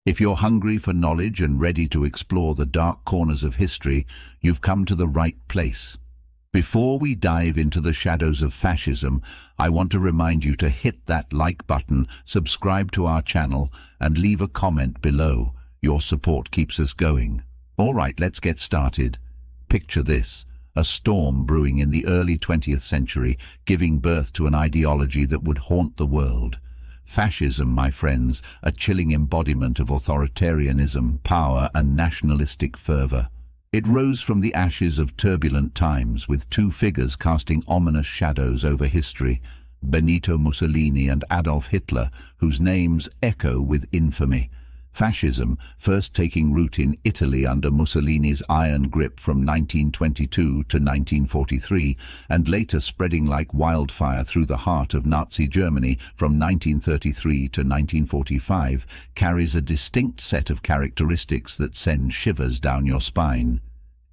If you're hungry for knowledge and ready to explore the dark corners of history, you've come to the right place. Before we dive into the shadows of fascism, I want to remind you to hit that like button, subscribe to our channel, and leave a comment below. Your support keeps us going. All right, let's get started. Picture this: a storm brewing in the early 20th century, giving birth to an ideology that would haunt the world. Fascism, my friends, a chilling embodiment of authoritarianism, power, and nationalistic fervor. It rose from the ashes of turbulent times, with two figures casting ominous shadows over history: Benito Mussolini and Adolf Hitler, whose names echo with infamy. Fascism, first taking root in Italy under Mussolini's iron grip from 1922 to 1943, and later spreading like wildfire through the heart of Nazi Germany from 1933 to 1945, carries a distinct set of characteristics that send shivers down your spine.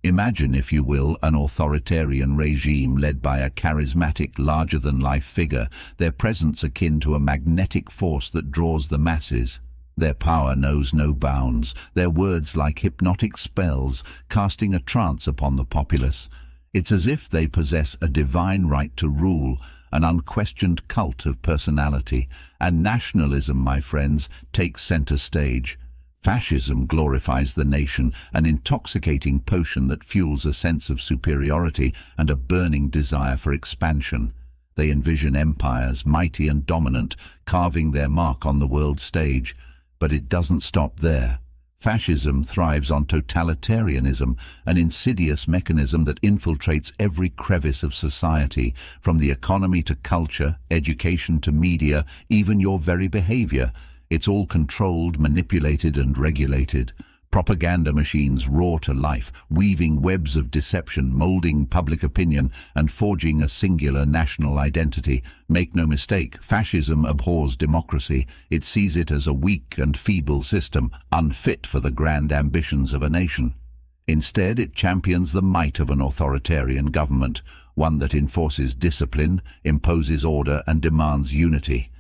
Imagine, if you will, an authoritarian regime led by a charismatic, larger-than-life figure, their presence akin to a magnetic force that draws the masses. Their power knows no bounds, their words like hypnotic spells, casting a trance upon the populace. It's as if they possess a divine right to rule, an unquestioned cult of personality. And nationalism, my friends, takes center stage. Fascism glorifies the nation, an intoxicating potion that fuels a sense of superiority and a burning desire for expansion. They envision empires, mighty and dominant, carving their mark on the world stage. But it doesn't stop there. Fascism thrives on totalitarianism, an insidious mechanism that infiltrates every crevice of society, from the economy to culture, education to media, even your very behavior. It's all controlled, manipulated, and regulated. Propaganda machines roar to life, weaving webs of deception, molding public opinion, and forging a singular national identity. Make no mistake, fascism abhors democracy. It sees it as a weak and feeble system, unfit for the grand ambitions of a nation. Instead, it champions the might of an authoritarian government, one that enforces discipline, imposes order, and demands unity.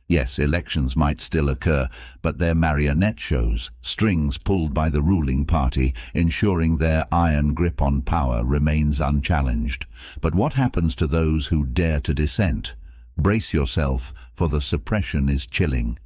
Yes, elections might still occur, but they're marionette shows, strings pulled by the ruling party, ensuring their iron grip on power remains unchallenged. But what happens to those who dare to dissent? Brace yourself, for the suppression is chilling.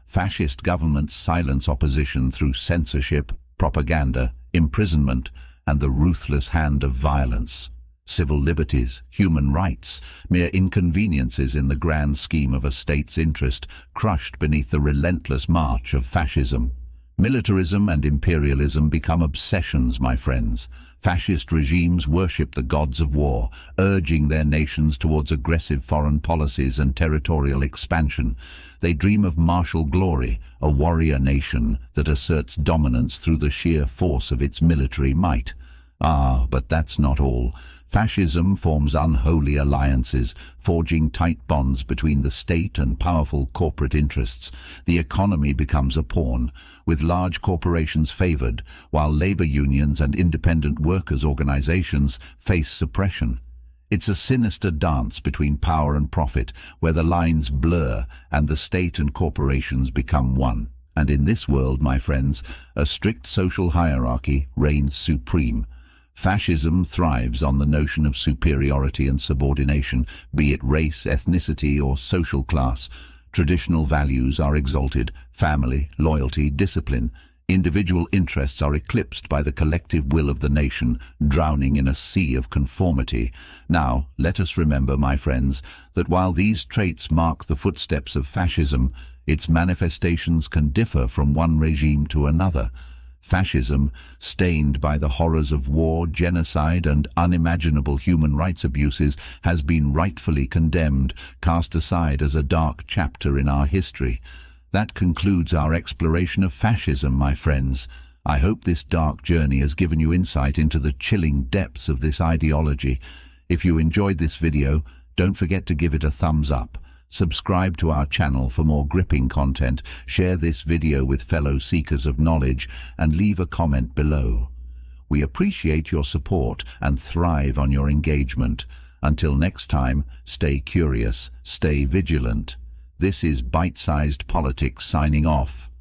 Fascist governments silence opposition through censorship, propaganda, imprisonment, and the ruthless hand of violence. Civil liberties, human rights, mere inconveniences in the grand scheme of a state's interest, crushed beneath the relentless march of fascism. Militarism and imperialism become obsessions, my friends. Fascist regimes worship the gods of war, urging their nations towards aggressive foreign policies and territorial expansion. They dream of martial glory, a warrior nation that asserts dominance through the sheer force of its military might. But that's not all. Fascism forms unholy alliances, forging tight bonds between the state and powerful corporate interests. The economy becomes a pawn, with large corporations favored, while labor unions and independent workers' organizations face suppression. It's a sinister dance between power and profit, where the lines blur and the state and corporations become one. And in this world, my friends, a strict social hierarchy reigns supreme. Fascism thrives on the notion of superiority and subordination, be it race, ethnicity, or social class. Traditional values are exalted: family, loyalty, discipline. Individual interests are eclipsed by the collective will of the nation, drowning in a sea of conformity. Now, let us remember, my friends, that while these traits mark the footsteps of fascism, its manifestations can differ from one regime to another. Fascism, stained by the horrors of war, genocide, and unimaginable human rights abuses, has been rightfully condemned, cast aside as a dark chapter in our history. That concludes our exploration of fascism, my friends. I hope this dark journey has given you insight into the chilling depths of this ideology. If you enjoyed this video, don't forget to give it a thumbs up. Subscribe to our channel for more gripping content, share this video with fellow seekers of knowledge, and leave a comment below. We appreciate your support and thrive on your engagement. Until next time, stay curious, stay vigilant. This is Bite-Sized Politics signing off.